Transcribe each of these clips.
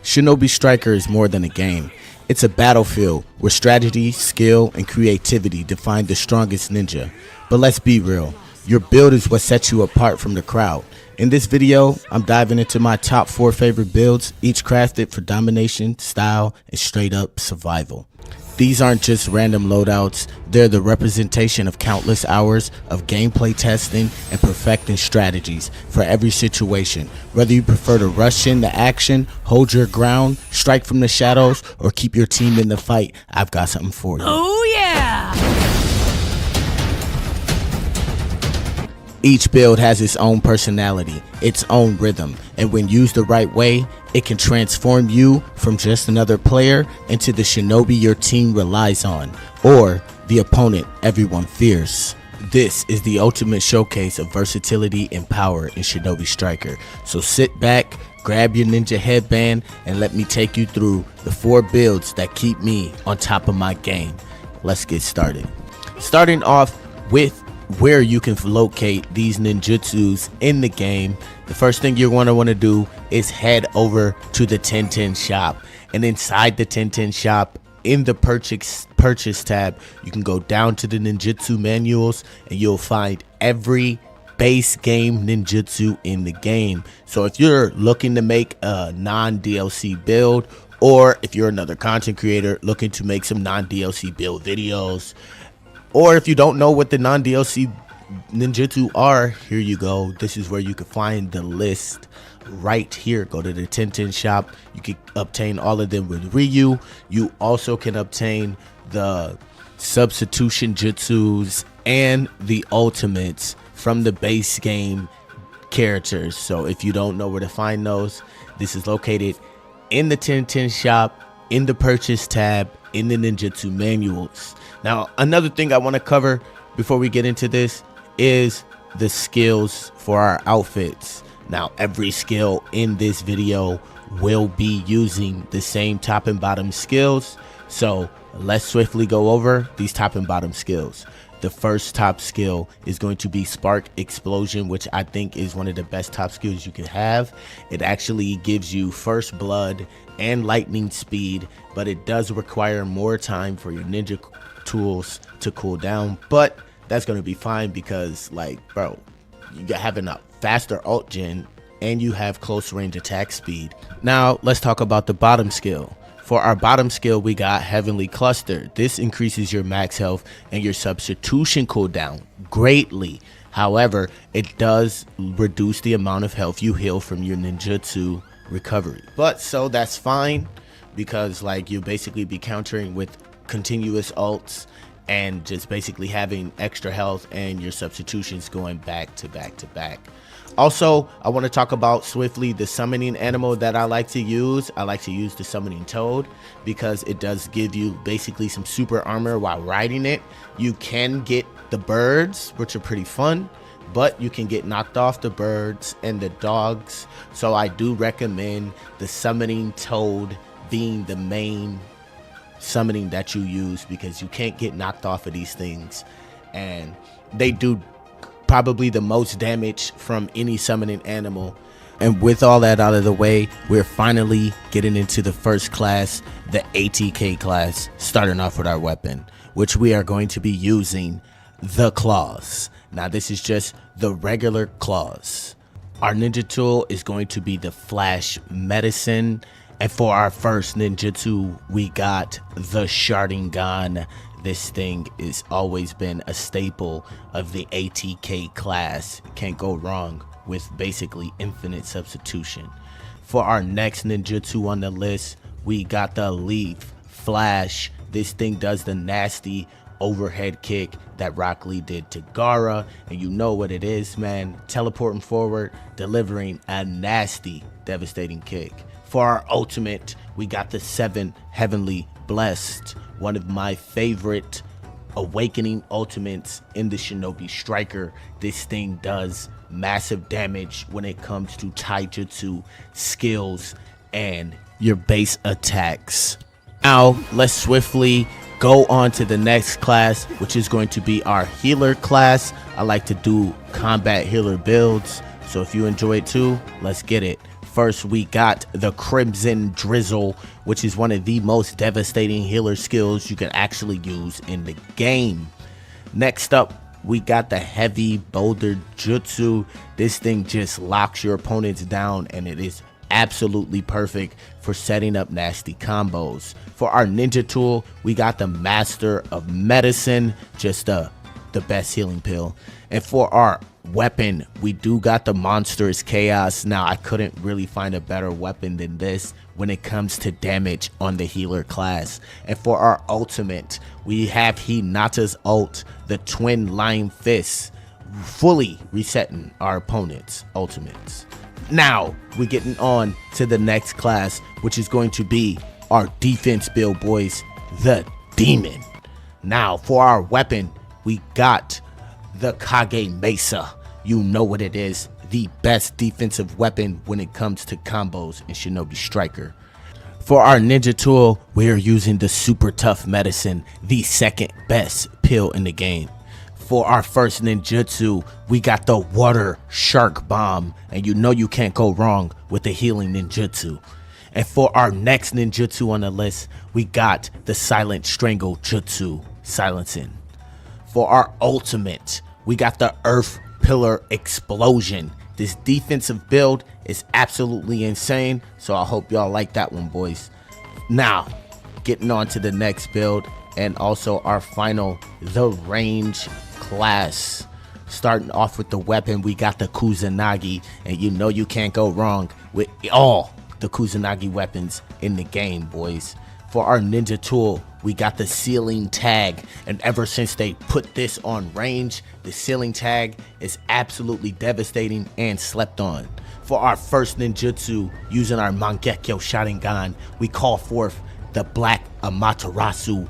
Shinobi Striker is more than a game. It's a battlefield where strategy, skill, and creativity define the strongest ninja. But let's be real, your build is what sets you apart from the crowd. In this video, I'm diving into my top 4 favorite builds, each crafted for domination, style, and straight up survival. These aren't just random loadouts, they're the representation of countless hours of gameplay testing and perfecting strategies for every situation. Whether you prefer to rush into action, hold your ground, strike from the shadows, or keep your team in the fight, I've got something for you. Oh yeah! Each build has its own personality, its own rhythm, and when used the right way, it can transform you from just another player into the shinobi your team relies on, or the opponent everyone fears. This is the ultimate showcase of versatility and power in Shinobi Striker. So sit back, grab your ninja headband, and let me take you through the 4 builds that keep me on top of my game. Let's get started. Starting off with where you can locate these ninjutsus in the game. The first thing you're going to want to do is head over to the 1010 shop, and inside the 1010 shop in the purchase tab, you can go down to the ninjutsu manuals and you'll find every base game ninjutsu in the game. So if you're looking to make a non-DLC build, or if you're another content creator looking to make some non-DLC build videos, or if you don't know what the non-DLC ninjutsu are, here you go. This is where you can find the list right here. Go to the 1010 shop. You can obtain all of them with Ryu. You also can obtain the substitution jutsus and the ultimates from the base game characters. So if you don't know where to find those, this is located in the 1010 shop, in the purchase tab, in the ninjutsu manuals. Now, another thing I want to cover before we get into this is the skills for our outfits. Now, every skill in this video will be using the same top and bottom skills. So let's swiftly go over these top and bottom skills. The first top skill is going to be Spark Explosion, which I think is one of the best top skills you can have. It actually gives you first blood and lightning speed, but it does require more time for your ninja tools to cool down, but that's going to be fine because, like, bro, you're having a faster ult gen and you have close range attack speed. Now let's talk about the bottom skill. For our bottom skill, we got Heavenly Cluster. This increases your max health and your substitution cooldown greatly. However, it does reduce the amount of health you heal from your ninjutsu recovery. But so that's fine because, like, you'll basically be countering with continuous ults and just basically having extra health and your substitutions going back to back to back. Also, I want to talk about swiftly the summoning animal that I like to use. I like to use the summoning toad because it does give you basically some super armor while riding it. You can get the birds, which are pretty fun, but you can get knocked off the birds and the dogs. So I do recommend the summoning toad being the main summoning that you use because you can't get knocked off of these things, and they do probably the most damage from any summoning animal. And with all that out of the way, we're finally getting into the first class, the ATK class, starting off with our weapon, which we are going to be using the claws. Now this is just the regular claws. Our ninja tool is going to be the Flash Medicine, and for our first ninjutsu, we got the Sharingan. This thing has always been a staple of the ATK class. Can't go wrong with basically infinite substitution. For our next ninjutsu on the list, we got the Leaf Flash. This thing does the nasty overhead kick that Rock Lee did to Gaara, and you know what it is, man. Teleporting forward, delivering a nasty, devastating kick. For our ultimate, we got the 7 Heavenly Blessed, one of my favorite awakening ultimates in the Shinobi Striker. This thing does massive damage when it comes to taijutsu skills and your base attacks. Now let's swiftly go on to the next class, which is going to be our healer class. I like to do combat healer builds, so if you enjoy it too, let's get it. first, we got the Crimson Drizzle, which is one of the most devastating healer skills you can actually use in the game. Next up, we got the Heavy Boulder Jutsu. This thing just locks your opponents down, and it is absolutely perfect for setting up nasty combos. For our ninja tool, we got the Master of Medicine, just the best healing pill. And for our weapon, we do got the Monstrous Chaos. Now, I couldn't really find a better weapon than this when it comes to damage on the healer class. And for our ultimate, we have Hinata's ult, the Twin Lion Fist, fully resetting our opponent's ultimates. Now, we're getting on to the next class, which is going to be our defense build, boys, the Demon. Now, for our weapon, we got the Kage Mesa. You know what it is, the best defensive weapon when it comes to combos in Shinobi Striker. For our ninja tool, we are using the Super Tough Medicine, the second best pill in the game. For our first ninjutsu, we got the Water Shark Bomb, and you know you can't go wrong with the healing ninjutsu. And for our next ninjutsu on the list, we got the Silent Strangle Jutsu, Silencing. For our ultimate, we got the Earth Pillar Explosion. This defensive build is absolutely insane, so I hope y'all like that one, boys. Now, getting on to the next build, and also our final, the range class. Starting off with the weapon, we got the Kusanagi, and you know you can't go wrong with all the Kusanagi weapons in the game, boys. For our ninja tool, we got the Ceiling Tag, and ever since they put this on range, the Ceiling Tag is absolutely devastating and slept on. For our first ninjutsu, using our Mangekyo Sharingan, we call forth the Black Amaterasu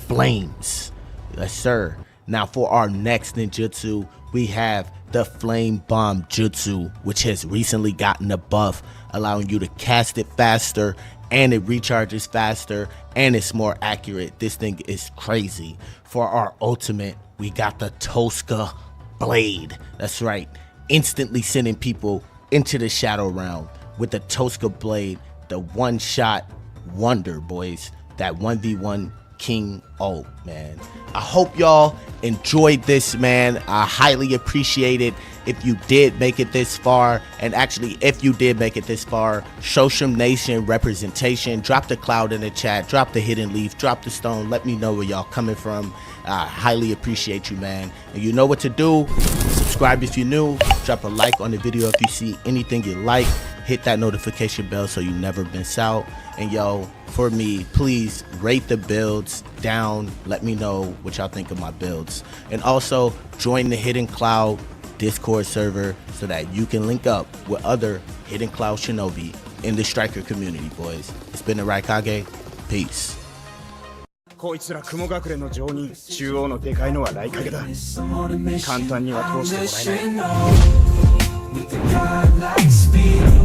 Flames. Yes, sir. Now, for our next ninjutsu, we have the Flame Bomb Jutsu, which has recently gotten a buff, allowing you to cast it faster, and it recharges faster, and it's more accurate. This thing is crazy. For our ultimate, we got the Tosca Blade. That's right, instantly sending people into the Shadow Realm with the Tosca Blade, the one-shot wonder, boys. That 1v1 King ult, man. I hope y'all enjoyed this, man. I highly appreciate it if you did make it this far. And actually, if you did make it this far, show some nation representation. Drop the cloud in the chat, drop the hidden leaf, drop the stone. Let me know where y'all coming from. I highly appreciate you, man. And you know what to do. Subscribe if you're new. Drop a like on the video if you see anything you like. Hit that notification bell so you never miss out. And yo, for me, please rate the builds down. Let me know what y'all think of my builds. And also join the Hidden Cloud Discord server so that you can link up with other Hidden Cloud Shinobi in the Striker community, boys. It's been the Raikage. Peace. こいつら雲隠れの常人、中央のでかいのはライカゲだ。簡単には通してもらえない。